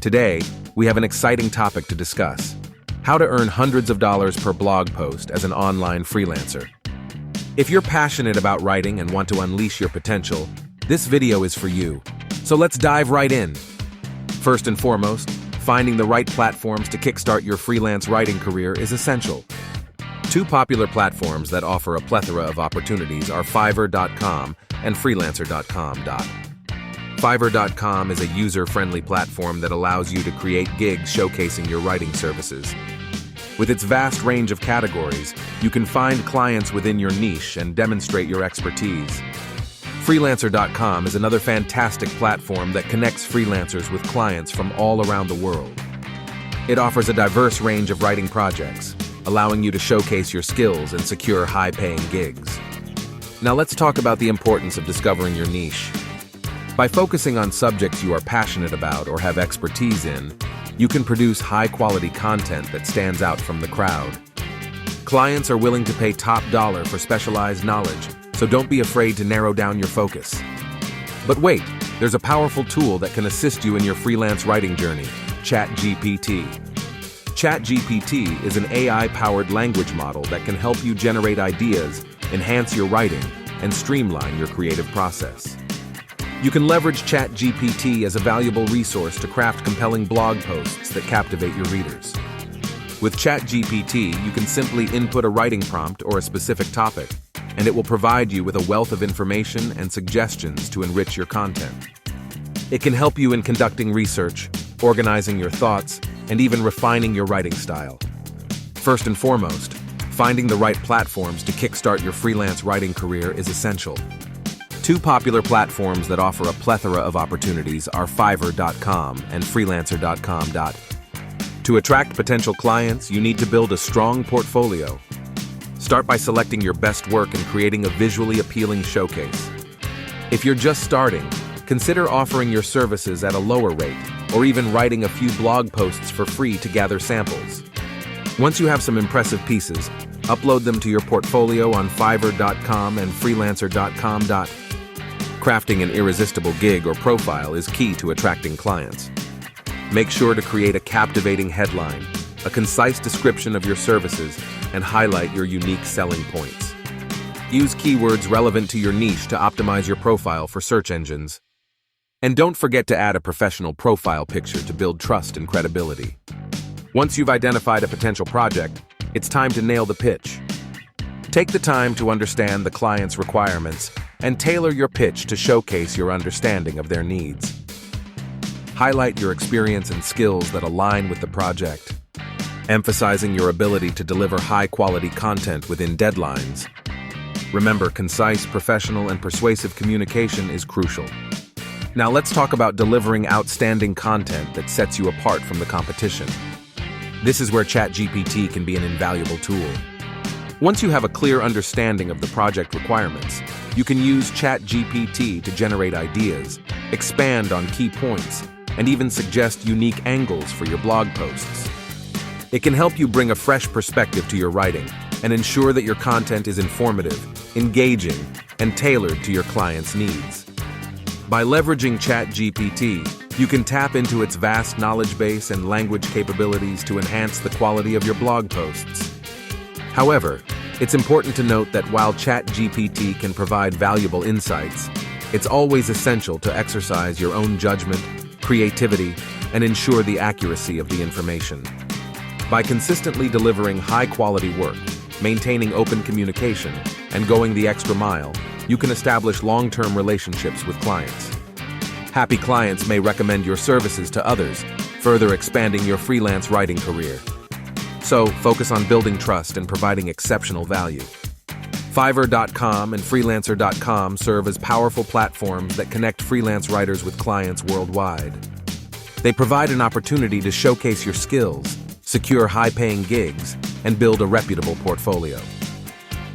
Today, we have an exciting topic to discuss: how to earn hundreds of dollars per blog post as an online freelancer. If you're passionate about writing and want to unleash your potential, this video is for you. So let's dive right in. First and foremost, finding the right platforms to kickstart your freelance writing career is essential. Two popular platforms that offer a plethora of opportunities are Fiverr.com and Freelancer.com. Fiverr.com is a user-friendly platform that allows you to create gigs showcasing your writing services. With its vast range of categories, you can find clients within your niche and demonstrate your expertise. Freelancer.com is another fantastic platform that connects freelancers with clients from all around the world. It offers a diverse range of writing projects, allowing you to showcase your skills and secure high-paying gigs. Now let's talk about the importance of discovering your niche. By focusing on subjects you are passionate about or have expertise in, you can produce high-quality content that stands out from the crowd. Clients are willing to pay top dollar for specialized knowledge, so don't be afraid to narrow down your focus. But wait, there's a powerful tool that can assist you in your freelance writing journey: ChatGPT. ChatGPT is an AI-powered language model that can help you generate ideas, enhance your writing, and streamline your creative process. You can leverage ChatGPT as a valuable resource to craft compelling blog posts that captivate your readers. With ChatGPT, you can simply input a writing prompt or a specific topic, and it will provide you with a wealth of information and suggestions to enrich your content. It can help you in conducting research, organizing your thoughts, and even refining your writing style. First and foremost, finding the right platforms to kickstart your freelance writing career is essential. Two popular platforms that offer a plethora of opportunities are Fiverr.com and Freelancer.com. To attract potential clients, you need to build a strong portfolio. Start by selecting your best work and creating a visually appealing showcase. If you're just starting, consider offering your services at a lower rate, or even writing a few blog posts for free to gather samples. Once you have some impressive pieces, upload them to your portfolio on Fiverr.com and Freelancer.com. Crafting an irresistible gig or profile is key to attracting clients. Make sure to create a captivating headline, a concise description of your services, and highlight your unique selling points. Use keywords relevant to your niche to optimize your profile for search engines. And don't forget to add a professional profile picture to build trust and credibility. Once you've identified a potential project, it's time to nail the pitch. Take the time to understand the client's requirements and tailor your pitch to showcase your understanding of their needs. Highlight your experience and skills that align with the project, emphasizing your ability to deliver high-quality content within deadlines. Remember, concise, professional, and persuasive communication is crucial. Now let's talk about delivering outstanding content that sets you apart from the competition. This is where ChatGPT can be an invaluable tool. Once you have a clear understanding of the project requirements, you can use ChatGPT to generate ideas, expand on key points, and even suggest unique angles for your blog posts. It can help you bring a fresh perspective to your writing and ensure that your content is informative, engaging, and tailored to your clients' needs. By leveraging ChatGPT, you can tap into its vast knowledge base and language capabilities to enhance the quality of your blog posts. However, it's important to note that while ChatGPT can provide valuable insights, it's always essential to exercise your own judgment, creativity, and ensure the accuracy of the information. By consistently delivering high-quality work, maintaining open communication, and going the extra mile, you can establish long-term relationships with clients. Happy clients may recommend your services to others, further expanding your freelance writing career. So, focus on building trust and providing exceptional value. Fiverr.com and Freelancer.com serve as powerful platforms that connect freelance writers with clients worldwide. They provide an opportunity to showcase your skills, secure high-paying gigs, and build a reputable portfolio.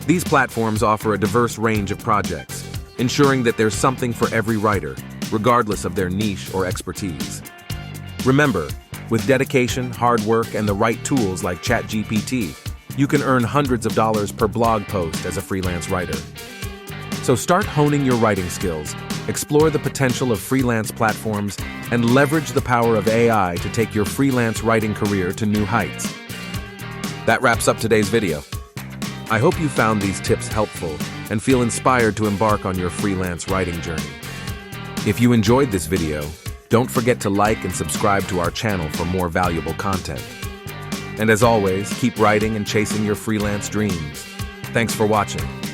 These platforms offer a diverse range of projects, ensuring that there's something for every writer, regardless of their niche or expertise. Remember, with dedication, hard work, and the right tools like ChatGPT, you can earn hundreds of dollars per blog post as a freelance writer. So start honing your writing skills, explore the potential of freelance platforms, and leverage the power of AI to take your freelance writing career to new heights. That wraps up today's video. I hope you found these tips helpful and feel inspired to embark on your freelance writing journey. If you enjoyed this video, don't forget to like and subscribe to our channel for more valuable content. And as always, keep writing and chasing your freelance dreams. Thanks for watching.